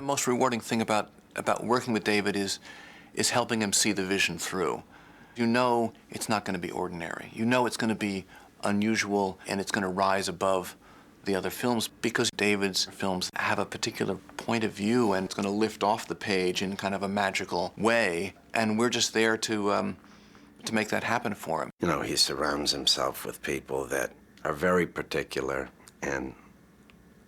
The most rewarding thing about working with David is helping him see the vision through. You know it's not going to be ordinary. You know it's going to be unusual, and it's going to rise above the other films because David's films have a particular point of view, and it's going to lift off the page in kind of a magical way, and we're just there to make that happen for him. You know, he surrounds himself with people that are very particular, and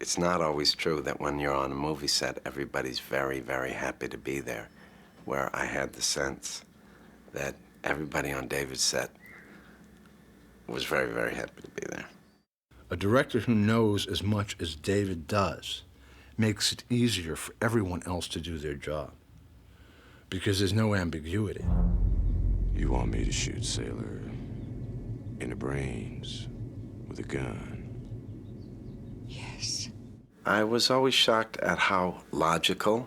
it's not always true that when you're on a movie set, everybody's very, very happy to be there, where I had the sense that everybody on David's set was very, very happy to be there. A director who knows as much as David does makes it easier for everyone else to do their job because there's no ambiguity. You want me to shoot Sailor in the brains with a gun? Yes. I was always shocked at how logical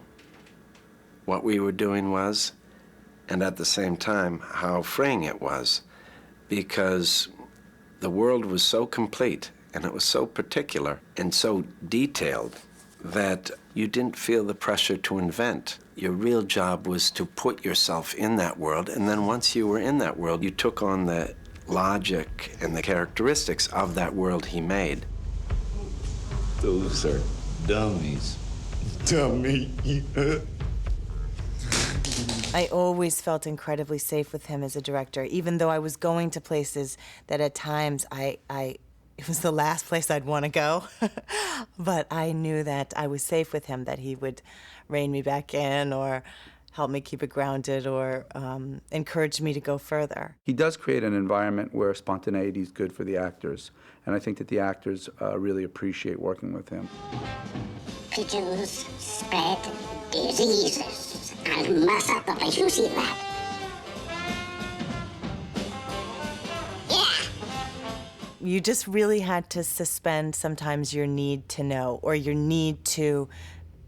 what we were doing was, and at the same time, how freeing it was, because the world was so complete, and it was so particular and so detailed that you didn't feel the pressure to invent. Your real job was to put yourself in that world, and then once you were in that world, you took on the logic and the characteristics of that world he made. Those are dummies. Dummy. I always felt incredibly safe with him as a director, even though I was going to places that at times it was the last place I'd want to go. But I knew that I was safe with him, that he would rein me back in or help me keep it grounded or encourage me to go further. He does create an environment where spontaneity is good for the actors, and I think that the actors really appreciate working with him. Pigeons spread diseases. I'll mess up the place. You see that? Yeah. You just really had to suspend sometimes your need to know or your need to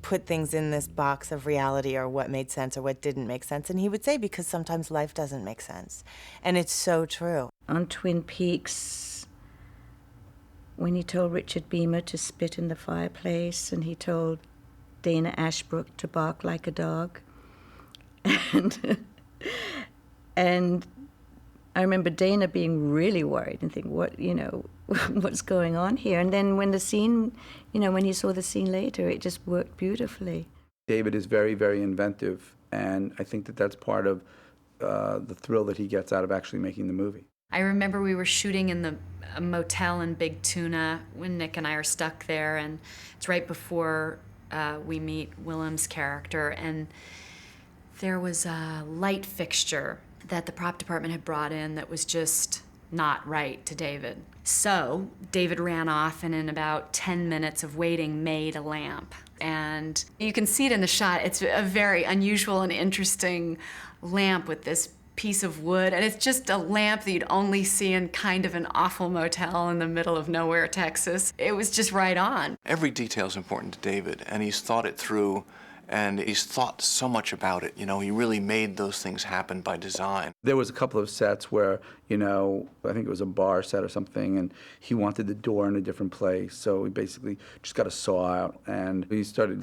put things in this box of reality or what made sense or what didn't make sense. And he would say, because sometimes life doesn't make sense. And it's so true. On Twin Peaks, when he told Richard Beamer to spit in the fireplace and he told Dana Ashbrook to bark like a dog. And I remember Dana being really worried and thinking, what's going on here? And then when the scene, when he saw the scene later, it just worked beautifully. David is very, very inventive, and I think that that's part of the thrill that he gets out of actually making the movie. I remember we were shooting in a motel in Big Tuna when Nick and I are stuck there, and it's right before we meet Willem's character, and there was a light fixture that the prop department had brought in that was just not right to David. So David ran off and in about 10 minutes of waiting made a lamp. And you can see it in the shot. It's a very unusual and interesting lamp with this piece of wood, and it's just a lamp that you'd only see in kind of an awful motel in the middle of nowhere, Texas. It was just right on. Every detail is important to David, and he's thought it through, and he's thought so much about it. He really made those things happen by design. There was a couple of sets where, I think it was a bar set or something, and he wanted the door in a different place, so he basically just got a saw out, and he started,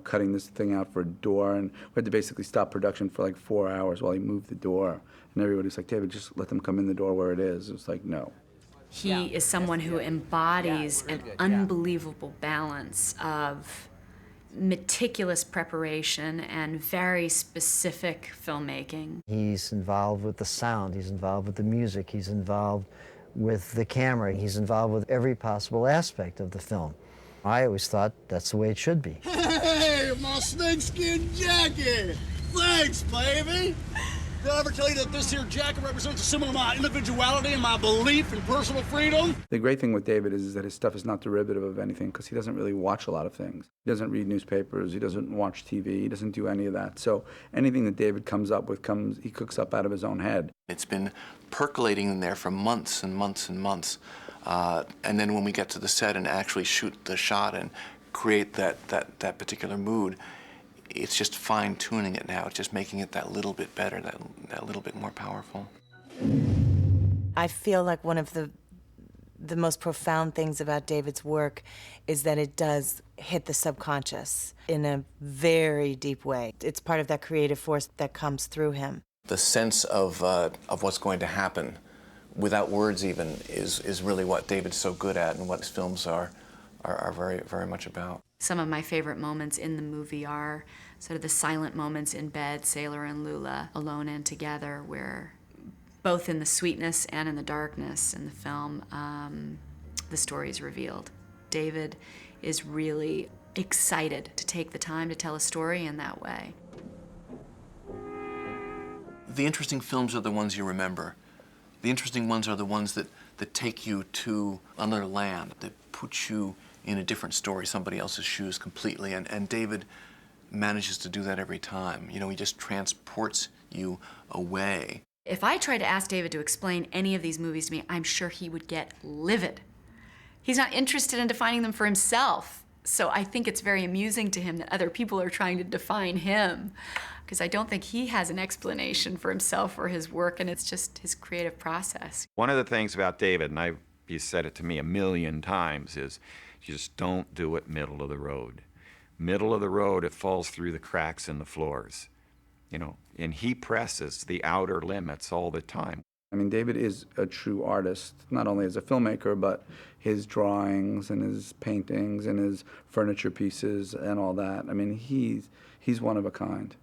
cutting this thing out for a door, and we had to basically stop production for 4 hours while he moved the door. And everybody's like, David, just let them come in the door where it is. It was like, no. He is someone who embodies an unbelievable balance of meticulous preparation and very specific filmmaking. He's involved with the sound, he's involved with the music, he's involved with the camera, he's involved with every possible aspect of the film. I always thought that's the way it should be. Hey, my snakeskin jacket! Thanks, baby! Did I ever tell you that this here jacket represents a symbol of my individuality and my belief in personal freedom? The great thing with David is that his stuff is not derivative of anything because he doesn't really watch a lot of things. He doesn't read newspapers, he doesn't watch TV, he doesn't do any of that. So anything that David comes up with, he cooks up out of his own head. It's been percolating in there for months and months and months. And then when we get to the set and actually shoot the shot and create that particular mood, it's just fine-tuning it now. It's just making it that little bit better, that little bit more powerful. I feel like one of the most profound things about David's work is that it does hit the subconscious in a very deep way. It's part of that creative force that comes through him. The sense of what's going to happen, without words even, is really what David's so good at and what his films are very, very much about. Some of my favorite moments in the movie are sort of the silent moments in bed, Sailor and Lula, alone and together, where both in the sweetness and in the darkness in the film, the story is revealed. David is really excited to take the time to tell a story in that way. The interesting films are the ones you remember. The interesting ones are the ones that take you to another land, that put you in a different story, somebody else's shoes completely, and David manages to do that every time. You know, he just transports you away. If I tried to ask David to explain any of these movies to me, I'm sure he would get livid. He's not interested in defining them for himself. So I think it's very amusing to him that other people are trying to define him, because I don't think he has an explanation for himself or his work, and it's just his creative process. One of the things about David, and he's said it to me a million times, is you just don't do it middle of the road. Middle of the road, it falls through the cracks in the floors, you know, and he presses the outer limits all the time. I mean, David is a true artist, not only as a filmmaker, but his drawings and his paintings and his furniture pieces and all that. I mean, he's one of a kind.